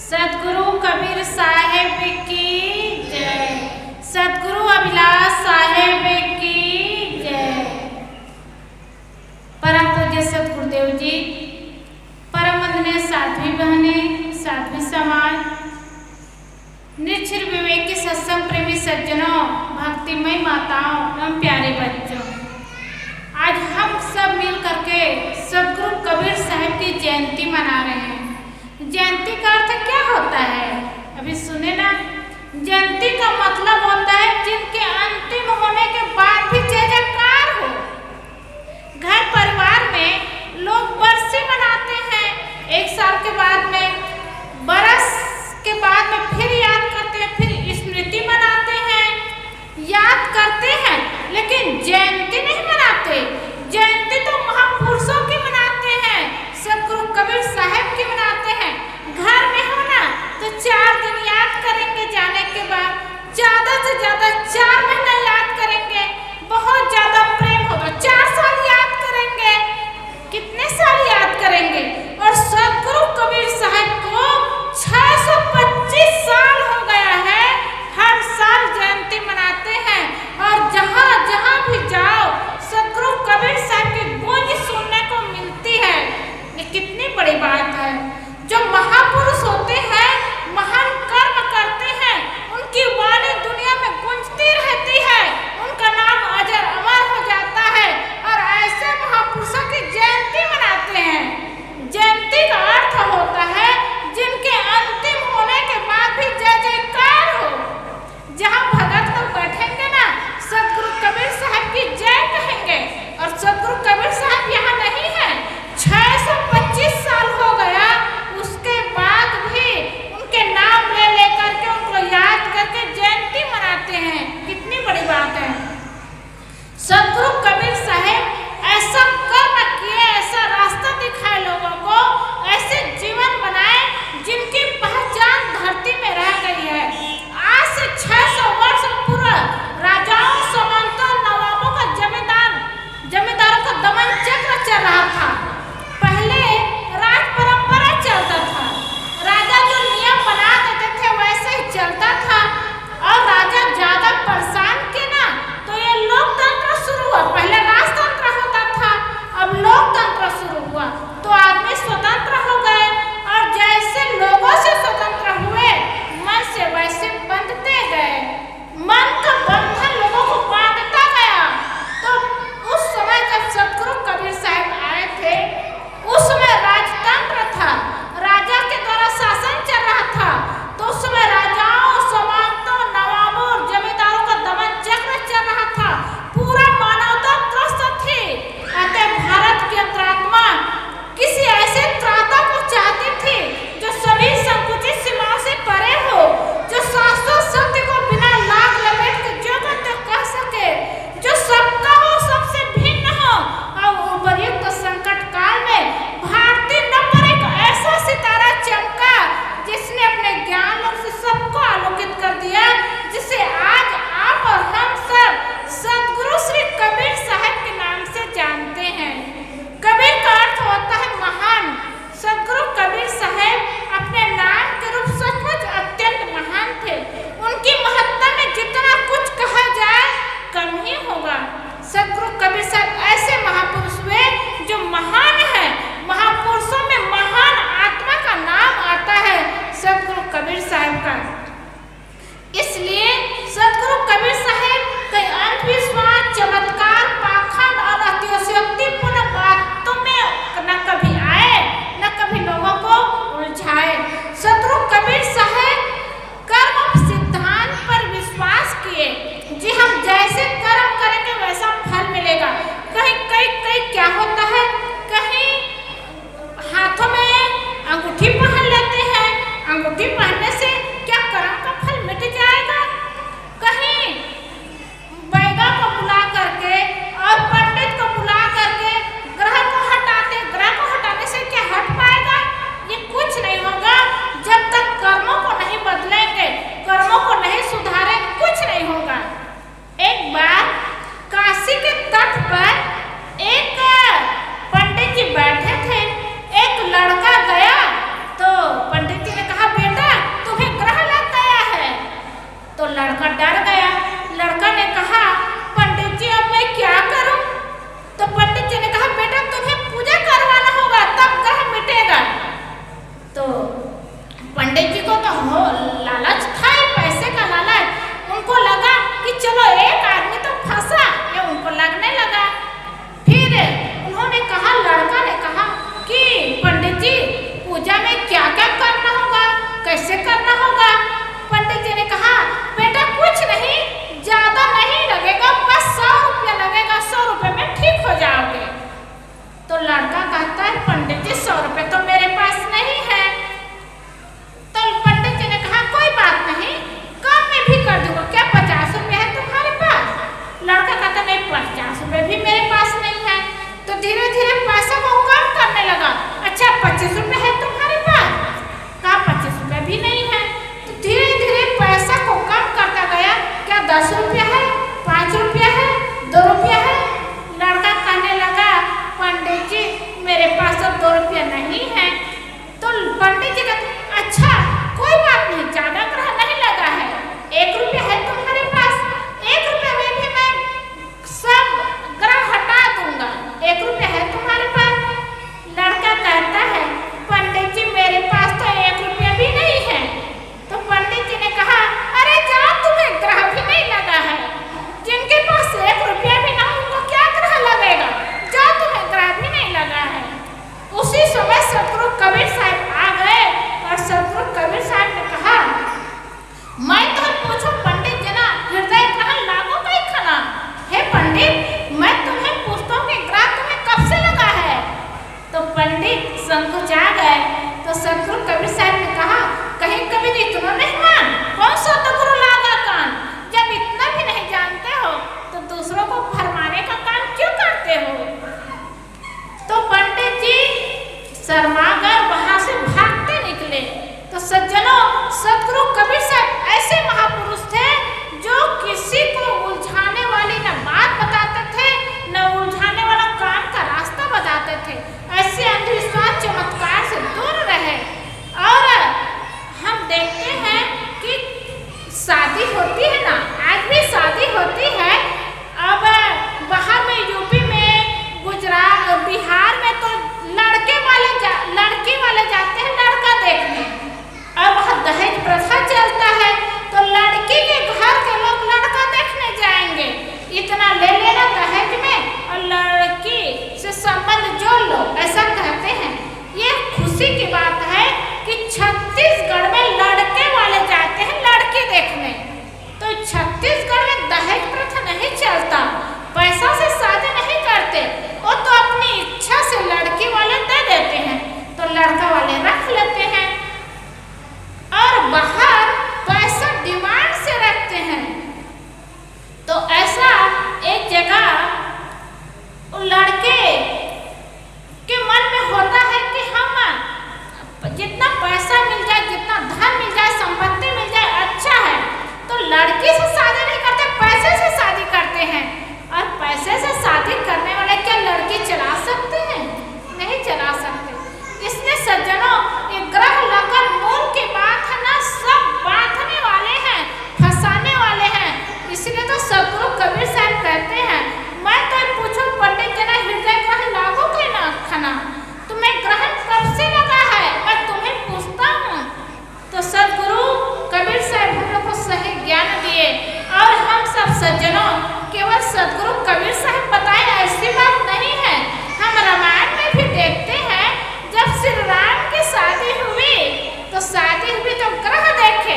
सतगुरु कबीर साहेब की जय। सतगुरु अभिलाष साहेब की जय। परम पूज्य सतगुरुदेव जी, परम वंदनीय साध्वी बहनें, साध्वी समाज, निश्चल विवेकी सत्संग प्रेमी सज्जनों, भक्तिमय माताओं एवं प्यारे बच्चों, आज हम सब मिल करके सतगुरु कबीर साहब की जयंती मना रहे हैं। जयंती का अर्थ क्या होता है? अभी सुने ना। जयंती का मतलब होता है जिनके अंतिम होने के बाद भी जय जयकार हो। घर परिवार में लोग बरसी मनाते हैं, एक साल के बाद में, बरस के बाद में फिर याद करते हैं, फिर स्मृति मनाते हैं, याद करते हैं, लेकिन जयंती नहीं मनाते। जयंती तो महापुरुषों की मनाते हैं, सतगुरु कबीर साहब की मनाते हैं। घर में हो ना तो 4 दिन याद करेंगे, जाने के बाद ज्यादा से ज्यादा 4 महीना याद करेंगे। बहुत ज्यादा प्रेम हो तो 4 साल याद करेंगे। कितने साल याद करेंगे? और सतगुरु कबीर साहब को 625 साल हो गया है, हर साल जयंती मनाते हैं। और जहाँ जहाँ भी जाओ सतगुरु कबीर साहब की गूंज सुनने को मिलती है। ये कितनी बड़ी बात है। जो महापुरुष होते हैं, महान कर्म करते हैं, उनकी वाणी दुनिया में गूंजती रहती है, उनका नाम अजर अमर हो जाता है। और ऐसे महापुरुषों की जयंती मनाते हैं। जयंती का अर्थ होता है हो लालच था, पैसे का लालच। उनको लगा कि चलो एक आदमी तो फंसा, ये उनको लगने लगा। फिर उन्होंने कहा, लड़का ने कहा कि पंडित जी पूजा में क्या क्या करना होगा, कैसे करना होगा। पंडित जी ने कहा, बेटा कुछ नहीं, ज्यादा नहीं लगेगा, बस 100 रुपया लगेगा, 100 रुपये में ठीक हो जाओगे। तो लड़का कहता है, पंडित जी 100 रुपये तो मेरे पास नहीं है। तो पंडित जी ने कहा, कोई बात नहीं, कम में भी कर दूंगा, क्या 50 रुपये है तुम्हारे पास? लड़का कहता, नहीं 50 रुपये भी मेरे पास नहीं है। तो धीरे धीरे पैसा को कम करने लगा। अच्छा 25 रुपये है तुम्हारे पास? कहा 25 रुपये भी नहीं है। तो धीरे धीरे पैसा को कम करता गया। क्या 10 रुपया है, 5 रुपया है, 2 रुपया है? लड़का कहने लगा, पंडित जी मेरे पास तो 2 रुपया नहीं है। तो पंडित जी कहते, अच्छा कोई बात नहीं, ज्यादा ग्रह नहीं लगा है, 1 रुपया है तुम्हारे पास, 1 रुपये में भी मैं सब ग्रह हटा दूंगा, 1 रुपया है तुम्हारे पास? लड़का कहता है, पंडित जी मेरे पास तो 1 रुपया भी नहीं है। तो पंडित जी ने कहा, अरे जाओ, तुम्हें ग्रह भी नहीं लगा है, जिनके पास 1 रुपया भी ना उनको क्या ग्रह लगेगा, जाओ तुम्हें ग्रह भी नहीं लगा है। उसी समय सतगुरु कबीर साहब आ गए और सतगुरु कबीर साहब ने कहा, मैं तो पूछो पंडित जी ना हृदय ग्रहण लागू कई खाना है। पंडित मैं तुम्हें पूछता हूँ कि ग्रह तुम्हें कब से लगा है? तो पंडित संकोचा गए। तो सतगुरु कबीर साहब ने कहा, कहीं कबीर इतना नहीं मान, कौन सा सतगुरु लागा कान? जब इतना भी नहीं जानते हो तो दूसरों को फरमाने का काम क्यों करते हो? तो पंडित जी शर्माकर वहां से भागते निकले। तो सज्जनों, सतगुरु कबीर साहब ऐसे महापुरुष थे जो किसी को उलझाने वाली न बात बताते थे, न उलझाने वाला काम का रास्ता बताते थे। ऐसे अंधविश्वास चमत्कार से दूर रहे। और हम देखते हैं कि शादी होती है ना, आज भी शादी होती है। अब बाहर में यूपी में, गुजरात, बिहार में तो लड़की वाले जाते हैं लड़का देखने। अब वहाँ दहेज प्रथा चलता है, तो लड़की के घर के लोग लड़का देखने जाएंगे, इतना ले लेना दहेज में और लड़की से संबंध जोड़ लो, ऐसा कहते हैं। ये खुशी की बात है कि छत्तीसगढ़ में लड़के वाले जाते हैं लड़की देखने। तो छत्तीसगढ़ में दहेज प्रथा नहीं चलता, पैसा से शादी नहीं करते, वो तो अपनी इच्छा से लड़की वाले दे देते हैं, तो लड़का वाले रख लेते हैं। और बाहर पैसा डिमांड से रखते हैं। तो ऐसा एक जगह लड़के के मन में होता है कि हम जितना पैसा मिल जाए, जितना धन मिल जाए, संपत्ति मिल जाए, अच्छा है। तो लड़की से शादी नहीं करते, पैसे से शादी करते हैं। और पैसे से शादी करने वाले क्या लड़की चला सकते हैं? नहीं चला सकते। इसलिए सज्जनों, ये ग्रह लगन मूल की बात है ना, सब बांधने वाले हैं, फंसाने वाले हैं। इसलिए तो सतगुरु कबीर साहब कहते हैं, मैं तो पूछो पंडित जी ना हृदय ग्रहण लागू के ना खाना, तुम्हें ग्रहण कब से लगा है, मैं तुम्हें पूछता हूँ। तो सतगुरु कबीर साहब हम लोग को सही ज्ञान दिए। और हम सब सज्जनों, केवल सतगुरु कबीर साहब बताए ऐसी बात नहीं है। हम रामायण में भी देखते हैं, जब श्री राम की शादी हुई तो ग्रह देखे,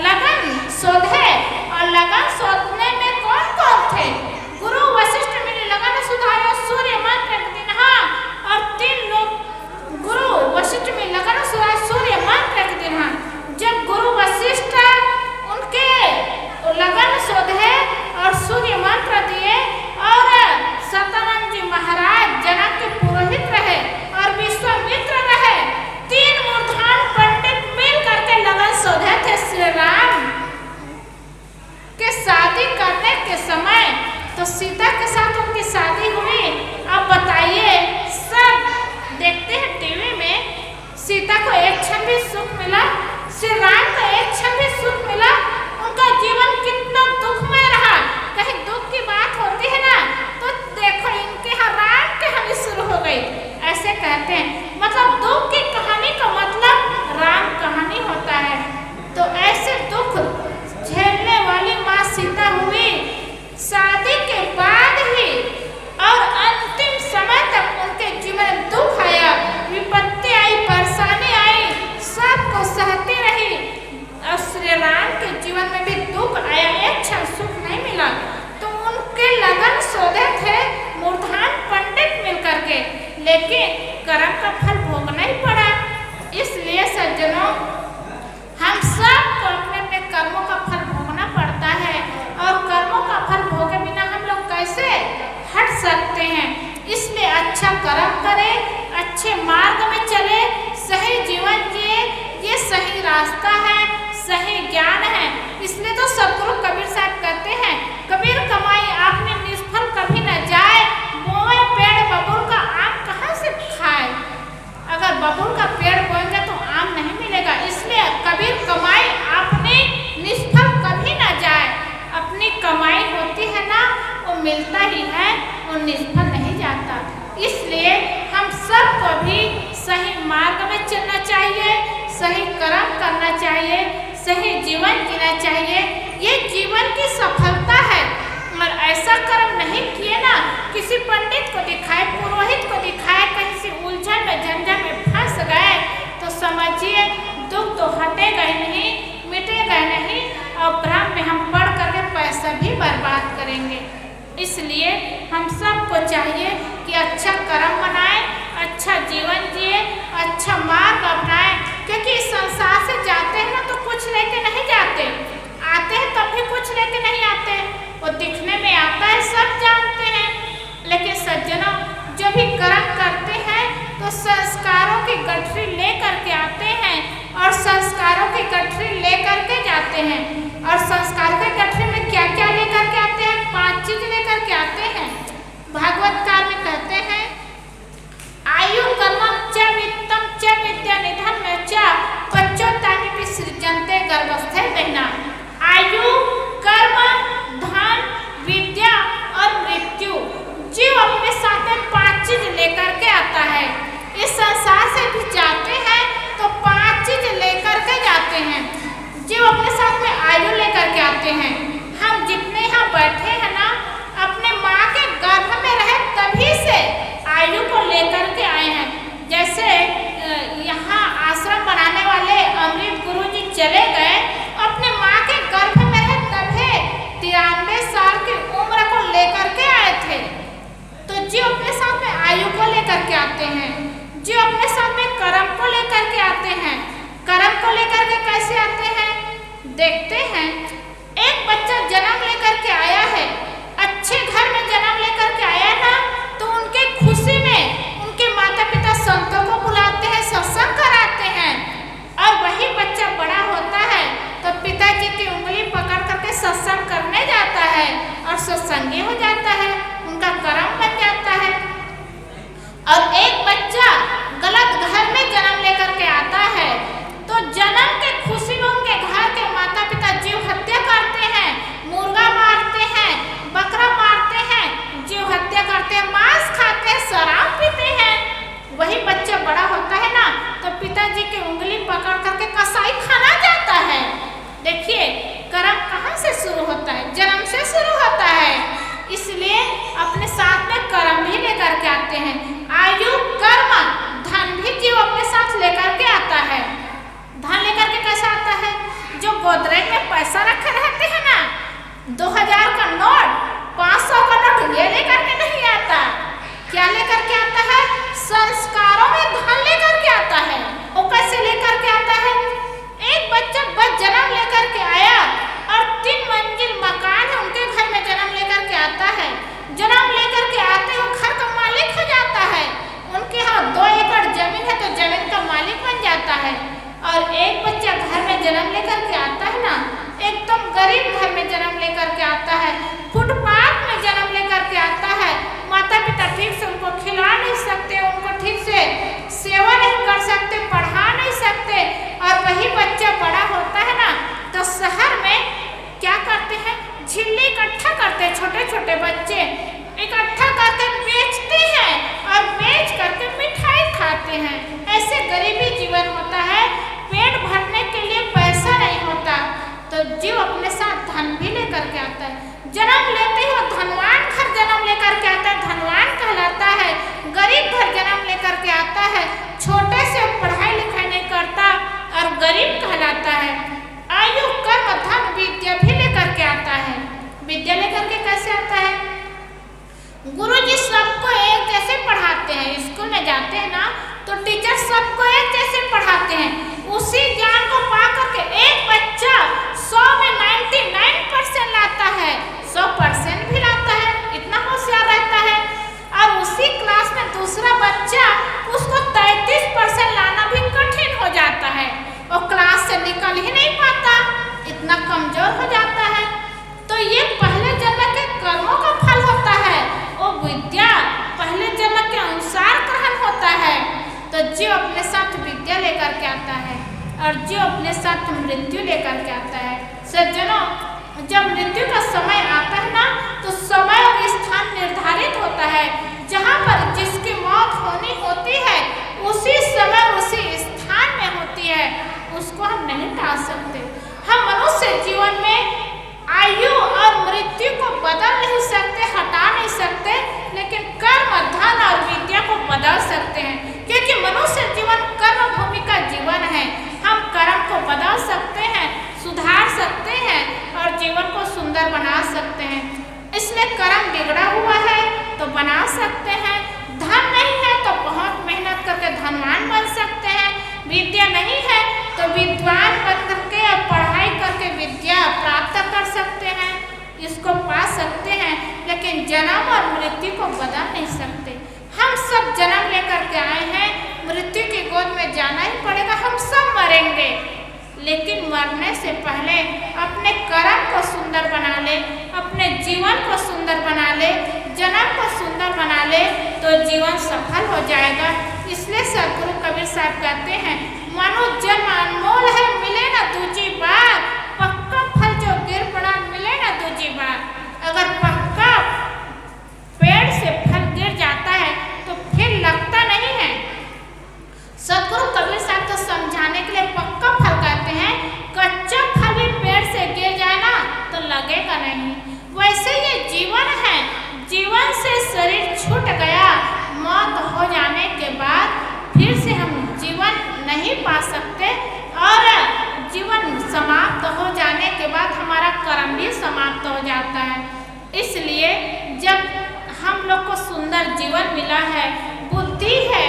लगन शोधे, और लगन शोधने में कौन कौन थे? गुरु वशिष्ठ मिली लगन सुधायो सूर्य मंत्र दिन, और 3 लोग गुरु वशिष्ठ मिली लगन सुधायो सूर्य मंत्र दिन। जब गुरु वशिष्ठ उनके लगन शोधे और सूर्य मंत्र दिए, और सतानंद जी महाराज जनक के पुरोहित रहे और विश्वामित्र रहे, 3 मूर्धान पंडित मिल करके लगन शोधे थे श्री राम के शादी करने के समय। तो सीता के साथ उनकी शादी हुई। अब बताइए, सब देखते हैं टीवी में, सीता को एक क्षण भी सुख मिला, श्री राम को एक क्षण भी सुख मिला? उनका जीवन कितना दुखमय रहा। कहीं दुख की बात होती है ना, तो देखो इनके यहाँ राम कहानी शुरू हो गई, ऐसे कहते हैं। मतलब दुख की कहानी का मतलब राम कहानी होता है। अच्छा कर्म करे, अच्छे मार्ग में चले, सही जीवन जिए। ये सही रास्ता है, सही ज्ञान है। इसलिए तो सदगुरु कबीर साहब कहते हैं, कबीर कमाई आपने निष्फल कभी न जाए, बोए पेड़ बबूल का आम कहाँ से खाए। अगर बबूल का पेड़ बोएंगे तो आम नहीं मिलेगा। इसलिए कबीर कमाई आपने निष्फल कभी न जाए। अपनी कमाई होती है ना, वो मिलता ही है, वो निष्फल नहीं जाता। इसलिए हम सबको भी सही मार्ग में चलना चाहिए, सही कर्म करना चाहिए, सही जीवन जीना चाहिए। ये जीवन की सफलता है। और ऐसा कर्म नहीं किए ना, किसी पंडित को दिखाए, पुरोहित को दिखाए, कहीं से उलझन में झंझट में फंस गए तो समझिए दुख तो हटेगा ही नहीं, मिटेगा नहीं, और भ्रम में हम पढ़ करके पैसा भी बर्बाद करेंगे। इसलिए हम सबको चाहिए कि अच्छा कर्म बनाएं, अच्छा जीवन जिए, अच्छा मार्ग अपनाएं। क्योंकि इस संसार से जाते हैं ना तो कुछ लेके नहीं जाते, आते हैं तब भी कुछ लेके नहीं आते। वो दिखने में आता है, सब जानते हैं। लेकिन सज्जनों, जो भी कर्म करते हैं तो संस्कारों की गठरी ले करके आते हैं, और संस्कारों की गठरी ले करके जाते हैं। और संस्कारों की गठरी में क्या क्या लेकर के आते हैं? 5 चीज लेकर के आते हैं। भागवत काल में कहते हैं, आयु कर्मम च वित्तम च विद्या निधनम च पच्चोत्तानि सृजन्ते गर्भस्थे देना। आयु, कर्म, धन, विद्या और मृत्यु, जीव अपने साथ में 5 चीज लेकर के आता है। इस संसार से भी जाते हैं तो 5 चीज लेकर के जाते हैं। जीव अपने साथ में आयु लेकर के आते हैं। हम जितने यहाँ बैठे हैं ना, अपने माँ के गर्भ में रहे तभी से आयु को लेकर के आए हैं। जैसे यहाँ आश्रम बनाने वाले अमृत गुरु जी चले गए, अपने माँ के गर्भ में रहे तभी 93 साल की उम्र को लेकर के आए थे। तो जो अपने साथ में आयु को लेकर के आते हैं, जो अपने साथ में कर्म को लेकर के आते हैं। कर्म को लेकर के कैसे आते हैं देखते हैं। एक बच्चा जन्म लेकर के आया है, अच्छे घर में जन्म लेकर के आया ना, तो उनके खुशी में उनके माता पिता संतों को बुलाते हैं, सत्संग कराते हैं। और वही बच्चा बड़ा होता है तो पिताजी की उंगली पकड़ करके सत्संग करने जाता है और सत्संगी हो जाता है, उनका कर्म बन जाता है। और एक बच्चा गलत घर में जन्म लेकर के आता है तो जन्म के खुशी में उनके घर के माता पिता जीव हत्या करते हैं, मुर्गा मारते हैं, बकरा मारते हैं, जीव हत्या करते हैं, मांस खाते हैं, शराब पीते हैं। वही बच्चा बड़ा होता है ना तो पिताजी की उंगली पकड़ करके कसाई खाना जाता है। देखिए कर्म कहाँ से शुरू होता है? जन्म से शुरू होता है। इसलिए अपने साथ में कर्म भी लेकर के आते हैं। आयु, कर्म, धन भी जीव अपने साथ लेकर के आता है। धन लेकर के कैसा आता है? जो गोदरेज में पैसा रखे रहते हैं ना, 2000 का नोट, 500 का नोट, ये लेकर के नहीं आता। क्या लेकर के आता है? संस्कारों में धन लेकर के आता है। वो कैसे लेकर के आता है? एक बच्चा बस जन्म लेकर के आया और 3 मंजिल मकान है उनके घर में जन्म लेकर के आता है। जन्म लेकर के आते वो घर का मालिक हो जाता है। उनके यहाँ 2 एकड़ जमीन है तो जमीन का मालिक बन जाता है। और एक बच्चा घर में जन्म लेकर के आता है ना, एकदम गरीब घर में जन्म लेकर के आता है, फुटपाथ में जन्म लेकर के आता है। माता पिता ठीक से उनको खिला नहीं सकते, उनको ठीक से सेवा नहीं कर सकते, पढ़ा नहीं सकते। और वही बच्चा बड़ा होता है ना तो शहर में क्या करते हैं? झिल्ली इकट्ठा करते हैं, छोटे छोटे बच्चे इकट्ठा करके बेचते हैं और बेच करके मिठाई खाते हैं। ऐसे गरीबी जीवन होता है, पेट भरने के लिए पैसा नहीं होता। तो जीव अपने साथ धन भी लेकर के आता है। जन्म लेते ही वो धनवान घर जन्म लेकर के आता है, धनवान कहलाता है। गरीब घर जन्म लेकर के आता है, छोटे से पढ़ाई लिखाई नहीं करता और गरीब कहलाता है। आयु, कर्म, धन, विद्या भी लेकर के आता है। विद्या लेकर के कैसे आता है? गुरुजी सबको एक जैसे पढ़ाते हैं। स्कूल में जाते हैं ना तो टीचर सबको एक जैसे पढ़ाते हैं। उसी ज्ञान को पा करके एक बच्चा 100 में 99% लाता है, 100% भी लाता है, इतना होशियार रहता है। और उसी क्लास में दूसरा बच्चा उसको 33% लाना भी कठिन हो जाता है और क्लास से निकल ही नहीं पाता, इतना कमजोर हो जाता है। तो ये पहले जन्म के कर्मों का फल होता है और विद्या पहले जन्म के अनुसार ग्रहण होता है। तो जो अपने साथ विद्या लेकर के आता है और जो अपने साथ मृत्यु लेकर के आता है। सज्जनों, जब मृत्यु का समय आता है ना, तो समय और स्थान निर्धारित होता है। जहाँ पर जिसकी मौत होनी होती है उसी समय उसी स्थान में होती है, उसको हम नहीं टाल सकते। हम मनुष्य जीवन में आयु और मृत्यु को बदल नहीं सकते, हटा नहीं सकते, लेकिन कर्म, धन और विद्या को बदल सकते हैं, क्योंकि मनुष्य जीवन कर्म भूमि का जीवन है। हम कर्म को बदल सकते हैं, सुधार सकते हैं और जीवन को सुंदर बना सकते हैं। इसलिए कर्म बिगड़ा हुआ है तो बना सकते हैं, धन नहीं है तो बहुत मेहनत करके धनवान बन सकते हैं, विद्या नहीं है तो विद्वान बन करके और पढ़ाई करके विद्या प्राप्त कर सकते हैं, इसको पा सकते हैं। लेकिन जन्म और मृत्यु को बदल नहीं सकते। हम सब जन्म लेकर के आए हैं, मृत्यु की गोद में जाना ही पड़ेगा, हम सब मरेंगे। लेकिन मरने से पहले अपने कर्म को सुंदर बना ले, अपने जीवन को सुंदर बना ले, जन्म को सुंदर बना ले तो जीवन सफल हो जाएगा। इसलिए सदगुरु कबीर साहब कहते हैं, मनुष्य जन्म अनमोल है, मिले ना दूजी बार, पक्का फल जो गिर पड़ा मिले ना दूजी बार। अगर पक्का पेड़ से फल गिर जाता है तो फिर लगता नहीं है। सदगुरु कबीर साहब तो समझाने के लिए पक्का फल कहते हैं, कच्चा फल भी पेड़ से गिर जाए ना तो लगेगा नहीं। वैसे ये जीवन है, जीवन से शरीर छूट गया, मौत हो जाने के बाद फिर से हम जीवन नहीं पा सकते और जीवन समाप्त हो जाने के बाद हमारा कर्म भी समाप्त हो जाता है। इसलिए जब हम लोग को सुंदर जीवन मिला है, बुद्धि है,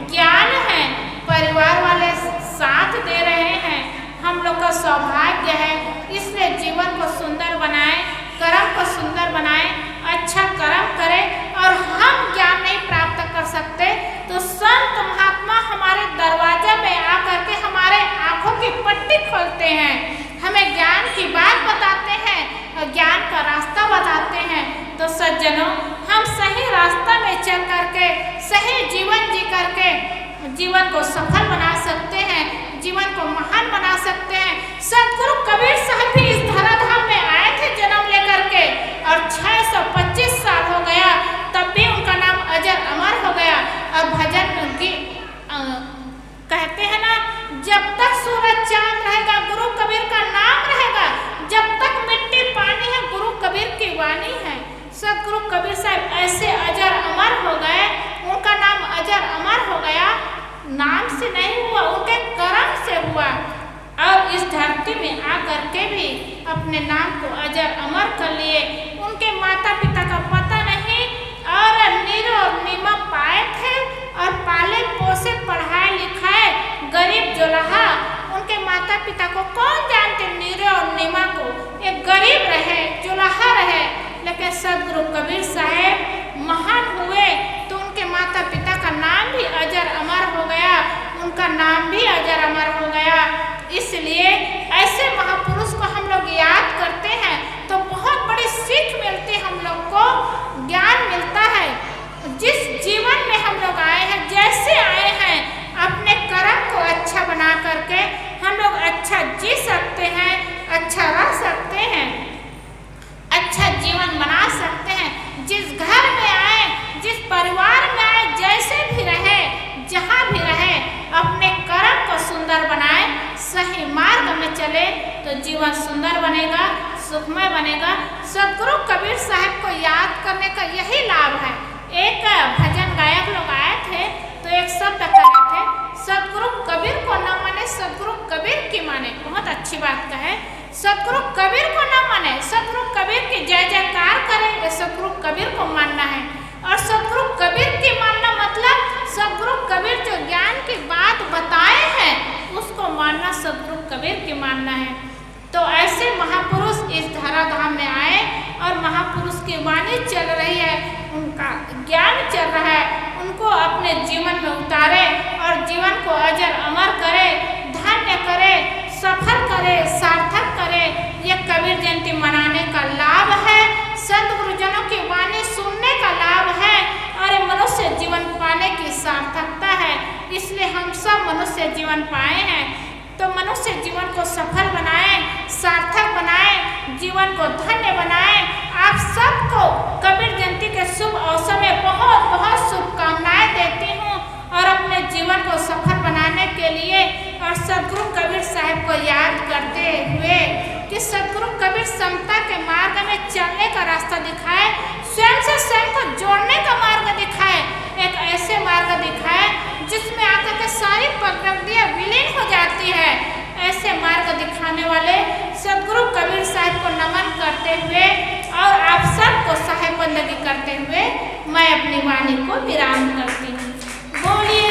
ज्ञान है, परिवार वाले साथ दे रहे हैं, हम लोग का सौभाग्य है, इसलिए जीवन को सुंदर बनाएं, कर्म को सुंदर बनाएं, अच्छा कर्म करें। और हम ज्ञान नहीं प्राप्त कर सकते तो संत महात्मा हमारे दरवाजे में आकर के हमारे आंखों की पट्टी खोलते हैं, हमें ज्ञान की बात बताते हैं और ज्ञान का रास्ता बताते हैं। तो सज्जनों, हम सही रास्ता में चल करके सही जीवन जी करके जीवन को सफल बना सकते हैं, जीवन को महान बना सकते हैं। सदगुरु कबीर साहब भी इस धराधाम में आए थे जन्म लेकर के और 625 साल हो गया, तब भी उनका नाम अजर अमर हो गया। और भजन की कहते हैं ना, जब तक सूरज चांद रहेगा गुरु कबीर का नाम रहेगा, जब तक मिट्टी पानी है गुरु कबीर की वाणी है। सदगुरु कबीर साहब ऐसे अजर अमर हो गए, उनका नाम अजर अमर हो गया, नाम से नहीं हुआ, उनके कर्म से हुआ। और इस धरती में आकर के भी अपने नाम को अजर अमर कर लिए। उनके माता पिता का पता नहीं और नीरो और नीमा पाए थे और पाले पोसे पढ़ाए लिखाए गरीब जोलाहा। उनके माता पिता को कौन जानते, नीरो और नीमा को, एक गरीब रहे, जोलाहा रहे। लेकिन सदगुरु कबीर साहब महान हुए तो उनके माता पिता का नाम भी अजर अमर हो गया, उनका नाम भी अजर अमर हो गया। इसलिए ऐसे महापुरुष को हम लोग याद करते हैं तो बहुत बड़ी सीख मिलती है, हम लोग को ज्ञान मिलता है। जिस जीवन में हम लोग आए हैं, जैसे आए हैं, अपने कर्म को अच्छा बना करके हम लोग अच्छा जी सकते हैं, अच्छा रह सकते हैं, अच्छा जीवन बना सकते हैं। जिस घर में आए, जिस परिवार में आए, जैसे भी रहे, जहाँ भी रहे, अपने कर्म को सुंदर बनाए, सही मार्ग में चले तो जीवन सुंदर बनेगा, सुखमय बनेगा। सदगुरु कबीर साहब को याद करने का यही लाभ है। एक भजन गायक लोग आए थे तो एक शब्द कहे थे, सदगुरु कबीर को न माने सदगुरु कबीर की माने। बहुत अच्छी बात कहे, सदगुरु कबीर को न माने, सदगुरु कबीर की जय जयकार करे, ये सदगुरु कबीर को मानना है। और सदगुरु कबीर की मानना मतलब सदगुरु कबीर जो ज्ञान की बात बताए हैं उसको मानना, सदगुरु कबीर की मानना है। तो ऐसे महापुरुष इस धराधाम में आए और महापुरुष की वाणी चल रही है, उनका ज्ञान चल रहा है, उनको अपने जीवन में उतारे और जीवन को अजर अमर करे, धन्य करे, सफल करे, सार्थक करे। यह कबीर जयंती मनाने का लाभ है, संत गुरुजनों की वाणी सुनने का लाभ है और ये मनुष्य जीवन पाने की सार्थकता है। इसलिए हम सब मनुष्य जीवन पाए हैं, तो मनुष्य जीवन को सफल बनाए, सार्थक बनाए, जीवन को धन्य बनाए। आप सबको कबीर जयंती के शुभ अवसर में बहुत बहुत शुभकामनाएं देती हूँ और अपने जीवन को सफल बनाने के लिए और सदगुरु कबीर साहब को याद करते हुए कि सदगुरु कबीर समता के मार्ग में चलने का रास्ता दिखाए, स्वयं से स्वयं को जोड़ने का मार्ग दिखाए, एक ऐसे मार्ग दिखाए जिसमें आकर के सारी प्रकृतियाँ विलीन हो जाती है। ऐसे मार्ग दिखाने वाले सदगुरु कबीर साहब को नमन करते हुए और आप सबको साहेब बंदगी करते हुए मैं अपनी वाणी को विराम करती हूँ। बोलिए।